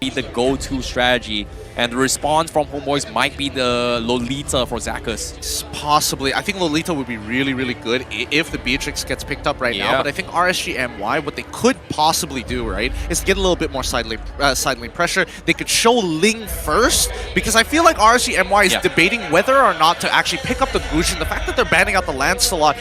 be the go-to strategy. And the response from Homebois might be the Lolita for Zakus. Possibly. I think Lolita would be really, really good if the Beatrix gets picked up right now. But I think RSGMY, what they could possibly do, right, is get a little bit more side lane pressure. They could show Ling first, because I feel like RSGMY is debating whether or not to actually pick up the Gusion. The fact that they're banning out the Lance a lot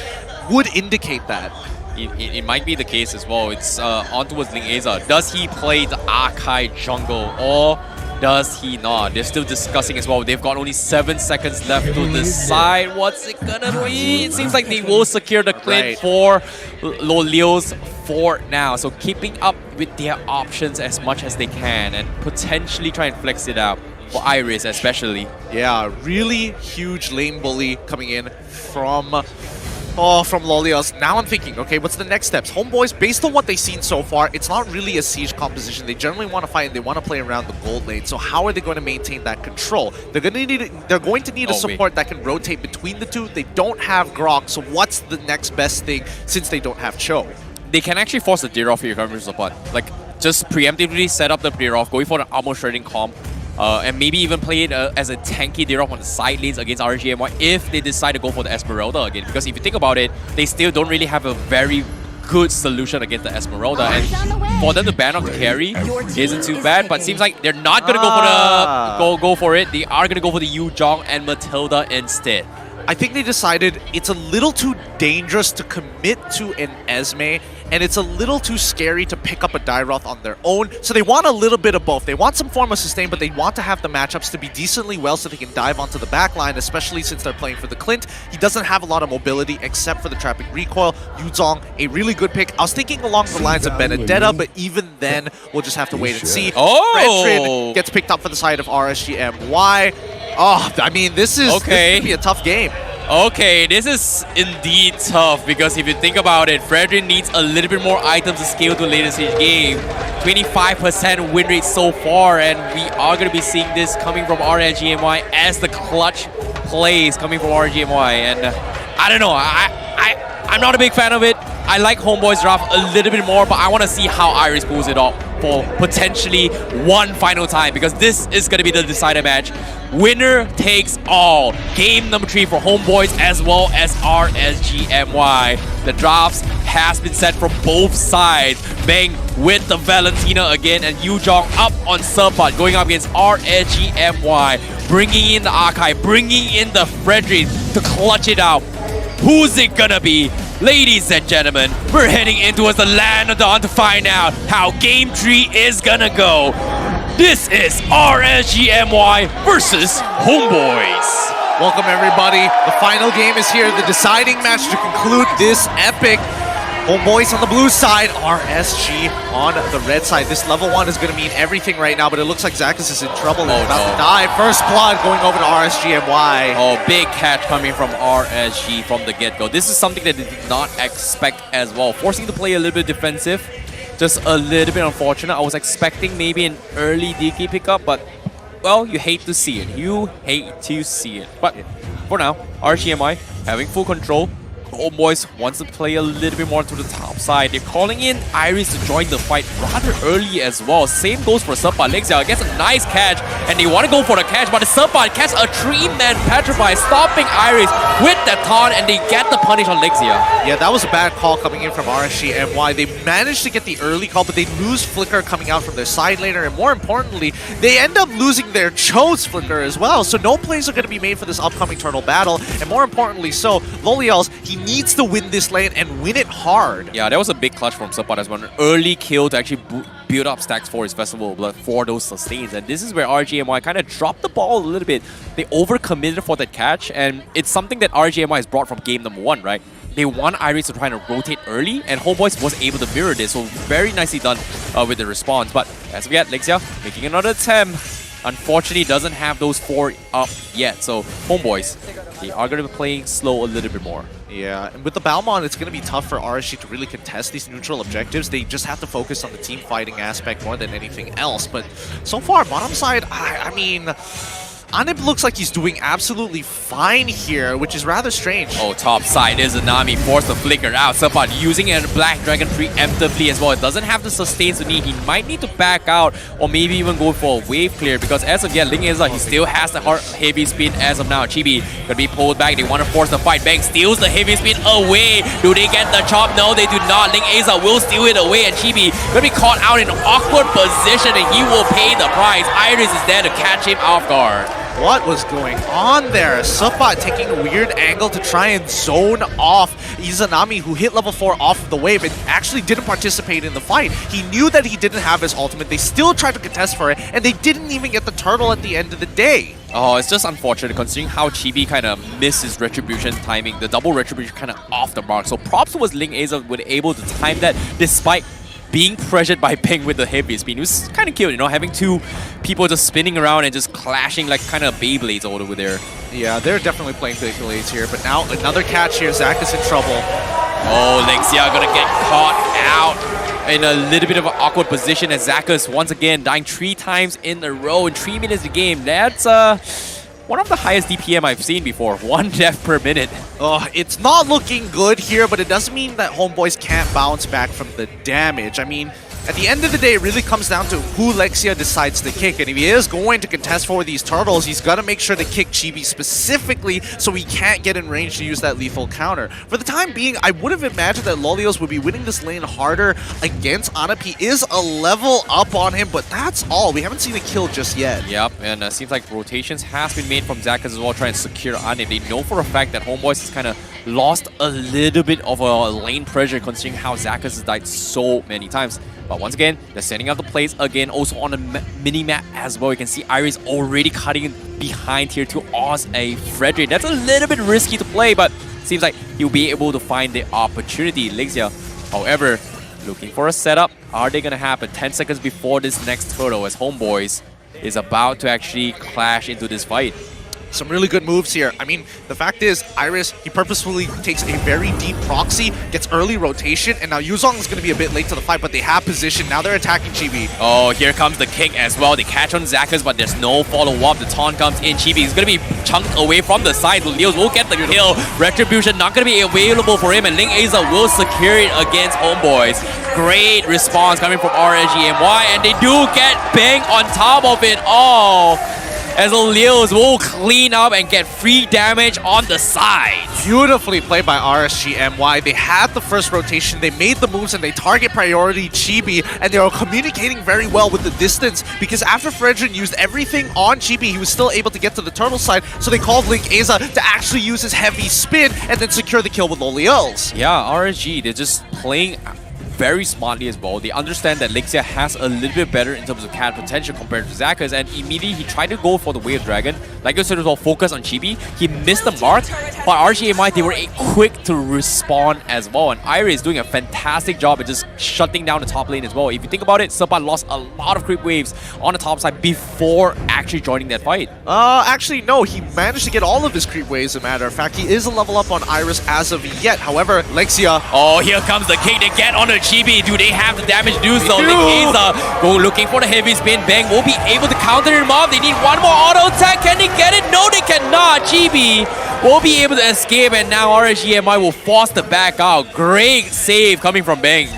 would indicate that. It might be the case as well. It's on towards Ling Eza. Does he play the Archive jungle or does he not? They're still discussing as well. They've got only 7 seconds left to decide what's it gonna be. It seems like they will secure the claim for Lolio's fort now. So keeping up with their options as much as they can and potentially try and flex it out. For Iris especially. Yeah, really huge lane bully coming in from Lolios. Now I'm thinking, okay, what's the next steps? Homebois, based on what they've seen so far, it's not really a siege composition. They generally want to fight and they want to play around the gold lane. So how are they going to maintain that control? They're going to need a support that can rotate between the two. They don't have Grok, so what's the next best thing since they don't have Cho? They can actually force the Deer off for your current support. Like, just preemptively set up the Deer off, going for the armor shredding comp. And maybe even play it as a tanky Deer on the side lanes against RGMY if they decide to go for the Esmeralda again. Because if you think about it, they still don't really have a very good solution against the Esmeralda. And for them to ban off the carry isn't too bad, but seems like they're not going to go for it. They are going to go for the Yu Zhong and Matilda instead. I think they decided it's a little too dangerous to commit to an Esme, and it's a little too scary to pick up a Dairoth on their own. So they want a little bit of both. They want some form of sustain, but they want to have the matchups to be decently well so they can dive onto the back line, especially since they're playing for the Clint. He doesn't have a lot of mobility except for the trapping recoil. Yu Zhong, a really good pick. I was thinking along the lines of Benedetta, but even then, we'll just have to wait and see. Fredrid gets picked up for the side of RSGMY. Oh, I mean, this is going to be a tough game. Okay, this is indeed tough because if you think about it, Frederick needs a little bit more items to scale to a later stage game. 25% win rate so far, and we are going to be seeing this coming from RGMY as the clutch plays coming from RGMY. And I don't know, I'm not a big fan of it. I like Homebois draft a little bit more, but I want to see how Iris pulls it off for potentially one final time because this is going to be the decider match. Winner takes all. Game number 3 for Homebois as well as RSGMY. The drafts has been set from both sides. Bang with the Valentina again and Yu Zhong up on Serpat going up against RSGMY. Bringing in the Archive, bringing in the Frederick to clutch it out. Who's it gonna be? Ladies and gentlemen, we're heading in towards the land of dawn to find out how Game 3 is gonna go. This is RSGMY versus Homebois. Welcome everybody. The final game is here, the deciding match to conclude this epic. Homebois on the blue side, RSG on the red side. This level 1 is going to mean everything right now, but it looks like Zakus is in trouble and about to die. First blood going over to RSGMY. Oh, big catch coming from RSG from the get-go. This is something that they did not expect as well. Forcing to play a little bit defensive, just a little bit unfortunate. I was expecting maybe an early DK pickup, but, well, you hate to see it. You hate to see it. But for now, RSGMY having full control. Homebois wants to play a little bit more to the top side. They're calling in Iris to join the fight rather early as well. Same goes for Serpat. Lexia gets a nice catch, and they want to go for the catch, but the Serpat catch a 3-man Petrify, stopping Iris with that taunt, and they get the punish on Lexia. Yeah, that was a bad call coming in from RSGMY. They managed to get the early call, but they lose Flicker coming out from their side laner, and more importantly, they end up losing their Cho's Flicker as well. So no plays are going to be made for this upcoming turtle battle, and more importantly so, Loliels, he needs to win this lane and win it hard. Yeah, that was a big clutch from Serpat as well. An early kill to actually build up stacks for his Festival of Blood for those sustains. And this is where RGMY kind of dropped the ball a little bit. They overcommitted for that catch, and it's something that RGMY has brought from game number 1, right? They want Iris to try to rotate early, and Homebois was able to mirror this, so very nicely done with the response. But as we get Lexia making another attempt, unfortunately doesn't have those 4 up yet. So Homebois, they are going to be playing slow a little bit more. Yeah, and with the Balmond, it's going to be tough for RSG to really contest these neutral objectives. They just have to focus on the team fighting aspect more than anything else. But so far, bottom side, I mean, Anip looks like he's doing absolutely fine here, which is rather strange. Oh, top side is Anami, forced to flicker out. Support using a Black Dragon preemptively as well. It doesn't have the sustains to need. He might need to back out or maybe even go for a wave clear because as of yet, Ling Aza, he still has the heavy spin as of now. Chibi gonna be pulled back. They want to force the fight. Bang steals the heavy spin away. Do they get the chop? No, they do not. Ling Aza will steal it away and Chibi gonna be caught out in an awkward position and he will pay the price. Iris is there to catch him off guard. What was going on there? Suppat taking a weird angle to try and zone off Izanami, who hit level 4 off the wave and actually didn't participate in the fight. He knew that he didn't have his ultimate. They still tried to contest for it, and they didn't even get the turtle at the end of the day. Oh, it's just unfortunate considering how Chibi kind of missed his retribution timing. The double retribution kind of off the mark. So props was Ling Aza was able to time that despite being pressured by Peng with the heavy spin. It was kind of cute, you know, having two people just spinning around and just clashing like kind of Beyblades all over there. Yeah, they're definitely playing Beyblades here, but now another catch here. Zach is in trouble. Oh, Lexia gonna get caught out in a little bit of an awkward position as Zakus once again dying 3 times in a row in 3 minutes of game. That's one of the highest DPM I've seen before. 1 death per minute. Oh, it's not looking good here, but it doesn't mean that Homeboys can't bounce back from the damage. I mean, at the end of the day, it really comes down to who Lexia decides to kick. And if he is going to contest for these turtles, he's got to make sure to kick Chibi specifically so he can't get in range to use that lethal counter. For the time being, I would have imagined that Lolios would be winning this lane harder against Anip. He is a level up on him, but that's all. We haven't seen a kill just yet. Yep, and seems like rotations has been made from Zakas as well, trying to secure Anip. They know for a fact that Homeboys has kind of lost a little bit of a lane pressure considering how Zakas has died so many times. But once again, they're setting up the plays again, also on the mini-map as well. You can see Iris already cutting behind here to Oz a Frederick. That's a little bit risky to play, but seems like he'll be able to find the opportunity. Lexia, however, looking for a setup. Are they going to happen 10 seconds before this next turtle as Homeboys is about to actually clash into this fight? Some really good moves here. I mean, the fact is, Iris, he purposefully takes a very deep proxy, gets early rotation, and now Yuzong is going to be a bit late to the fight, but they have position. Now they're attacking Chibi. Oh, here comes the kick as well. They catch on Zakas, but there's no follow-up. The taunt comes in. Chibi is going to be chunked away from the side. Leos will get the kill. Retribution not going to be available for him, and Ling Aza will secure it against Homeboys. Great response coming from RSGMY, and they do get Bang on top of it all. As the Leos will clean up and get free damage on the side. Beautifully played by RSGMY. They had the first rotation, they made the moves, and they target priority Chibi, and they are communicating very well with the distance because after Fredrin used everything on Chibi, he was still able to get to the turtle side, so they called Ling Aza to actually use his heavy spin and then secure the kill with Lolios. Yeah, RSG, they're just playing very smartly as well. They understand that Lexia has a little bit better in terms of CAD potential compared to Zakas, and immediately he tried to go for the Wave Dragon. Like I said, as well, focus on Chibi. He missed the mark, but RGMI, they were quick to respond as well, and Iris is doing a fantastic job at just shutting down the top lane as well. If you think about it, Sapat lost a lot of creep waves on the top side before actually joining that fight. Actually, no. He managed to get all of his creep waves, as a matter of fact. He is a level up on Iris as of yet. However, Lexia... Oh, here comes the kick. They get on the Chibi. Do they have the damage to do so? Lexia go looking for the heavy spin. Bang will be able to counter him off. They need one more auto attack. Can they get it? No, they cannot. Chibi will be able to escape, and now RSGMI will force the back out. Great save coming from Bang.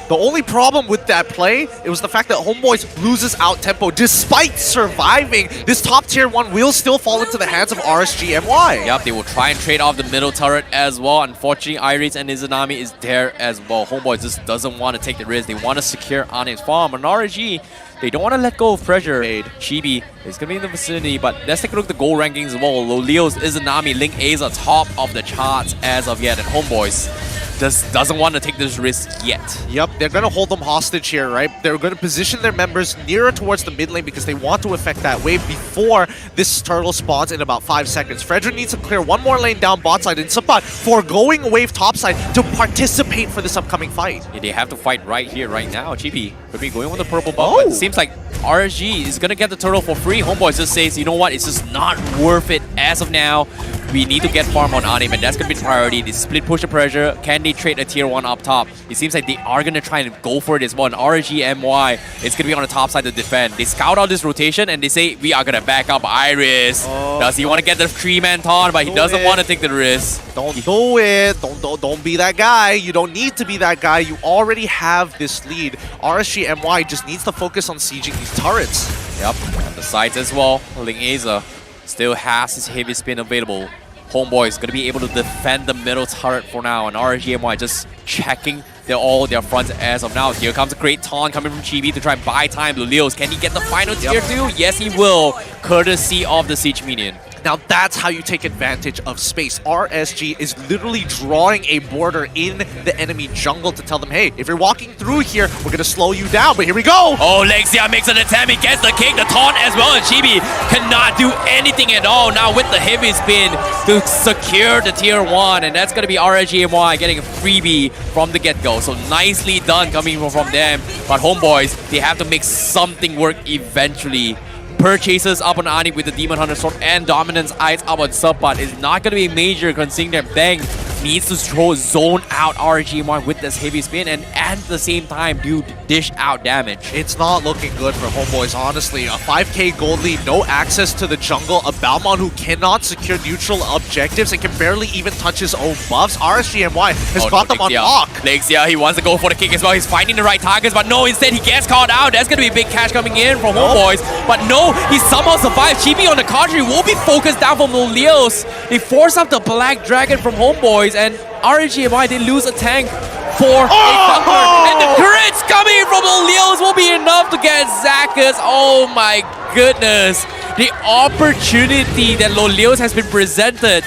The only problem with that play, it was the fact that Homeboys loses out tempo. Despite surviving, this top tier 1 will still fall into the hands of RSGMY. Yep, they will try and trade off the middle turret as well. Unfortunately, Iris and Izanami is there as well. Homeboys just doesn't want to take the risk. They want to secure on his farm. And RSG, they don't want to let go of pressure. Chibi is going to be in the vicinity, but let's take a look at the goal rankings as well. Leos, Izanami, Ling Aza top of the charts as of yet, and Homeboys just doesn't want to take this risk yet. Yep, they're going to hold them hostage here, right? They're going to position their members nearer towards the mid lane because they want to affect that wave before this turtle spawns in about 5 seconds. Fredrin needs to clear one more lane down bot side, and Sapat foregoing a wave top side to participate for this upcoming fight. Yeah, they have to fight right here, right now. Chibi could be going with the purple buff, but it seems like RSG is going to get the turtle for free. Homeboy just says, you know what, it's just not worth it as of now. we need to get farm on Anim, and that's going to be the priority. They split push the pressure. Can they trade a tier 1 up top? It seems like they are going to try and go for it as well. And RGMY is going to be on the top side to defend. They scout out this rotation and they say, we are going to back up Iris. Does he want to get the 3-man taunt? But he doesn't want to take the risk. Don't do it. Don't be that guy. You don't need to be that guy. You already have this lead. RSGMY just needs to focus on sieging these turrets. Yep, on the sides as well. Ling Aza still has his heavy spin available. Homebois is going to be able to defend the middle turret for now, and RGMY just checking all their fronts as of now. Here comes a great taunt coming from Chibi to try and buy time. Lilios, can he get the final tier 2? Yes, he will, courtesy of the Siege Minion. Now that's how you take advantage of space. RSG is literally drawing a border in the enemy jungle to tell them, hey, if you're walking through here, we're going to slow you down, but here we go! Oh, Lexia makes an attempt, he gets the kick, the taunt as well, and Chibi cannot do anything at all now with the heavy spin to secure the tier 1, and that's going to be RSGMY getting a freebie from the get-go. So nicely done coming from them, but Homebois, they have to make something work eventually. Purchases up on Ani with the Demon Hunter Sword and Dominance Eyes up on Subpot is not going to be major considering that Bang needs to zone out RGMY with this heavy spin and at the same time do dish out damage. It's not looking good for Homebois, honestly. A 5k gold lead, no access to the jungle, a Balmon who cannot secure neutral objectives and can barely even touch his own buffs. RSGMY has got them on lock. Lexia, he wants to go for the kick as well. He's finding the right targets, but no, instead he gets caught out. That's going to be a big cash coming in from Homebois. But no, he somehow survived. Chibi on the contrary will be focused down from Lilios. They force up the Black Dragon from Homebois, and RGMY, they lose a tank for a Thunder. And the crits coming from Lilios will be enough to get Zakas. Oh my goodness. The opportunity that Lilios has been presented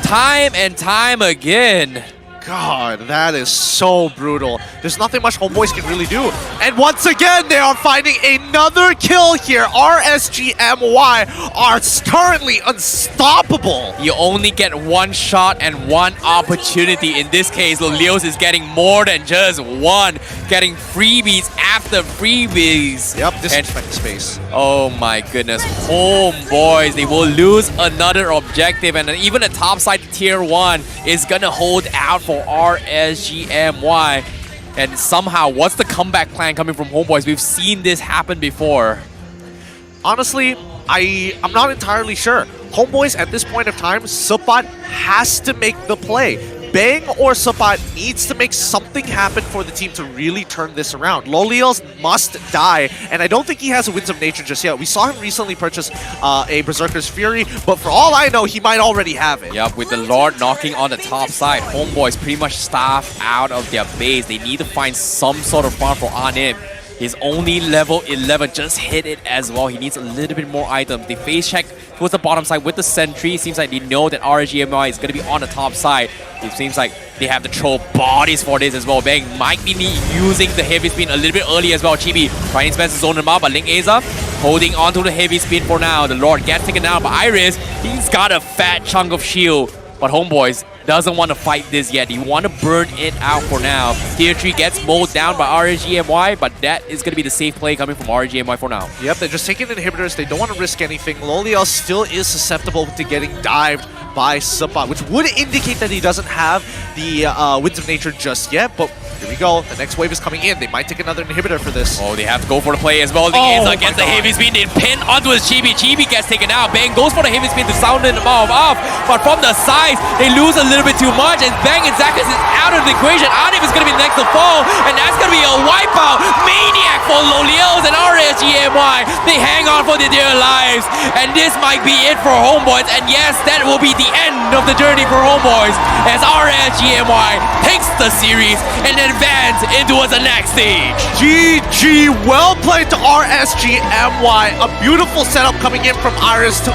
time and time again. God, that is so brutal. There's nothing much Homebois can really do. And once again, they are finding another kill here. RSGMY are currently unstoppable. You only get one shot and one opportunity. In this case, Lilios is getting more than just one. Getting freebies after freebies. Yep, disrespect the space. Oh my goodness. Homebois, they will lose another objective. And even the top side tier 1 is going to hold out for RSGMY. And somehow, what's the comeback plan coming from Homebois? We've seen this happen before. Honestly, I'm not entirely sure. Homebois, at this point of time, Subpot has to make the play. Bang or Subpot needs to make something happen for the team to really turn this around. Lolios must die, and I don't think he has a Winds of Nature just yet. We saw him recently purchase a Berserker's Fury, but for all I know, he might already have it. Yep, with the Lord knocking on the top side, Homebois pretty much staffed out of their base. They need to find some sort of farm for Anim. He's only level 11, just hit it as well. He needs a little bit more items. They face check towards the bottom side with the Sentry. Seems like they know that RGMI is going to be on the top side. It seems like they have to throw bodies for this as well. Bang might be using the heavy spin a little bit early as well. Chibi trying his best to zone him out, but Ling Aza holding on to the heavy spin for now. The Lord gets taken out by Iris. He's got a fat chunk of shield, but Homebois doesn't want to fight this yet. He want to burn it out for now. Tier 3 gets mowed down by RGMY, but that is going to be the safe play coming from RGMY for now. Yep, they're just taking inhibitors. They don't want to risk anything. Lolios still is susceptible to getting dived by Subpot, which would indicate that he doesn't have the Winds of Nature just yet, but here we go. The next wave is coming in. They might take another inhibitor for this. Oh, they have to go for the play as well. Ling gets the heavy spin. They pin onto his Chibi. Chibi gets taken out. Bang goes for the heavy spin to sound him off. But from the sides, they lose a little bit too much. And Bang and Zakas is out of the equation. Arif is going to be next to fall. And that's going to be a wipeout. Maniac for Lolios and RSGMY. They hang on for their dear lives. And this might be it for Homebois. And yes, that will be the end of the journey for Homebois as RSGMY takes the series and advance into the next stage. GG, well played to RSGMY. A beautiful setup coming in from Iris to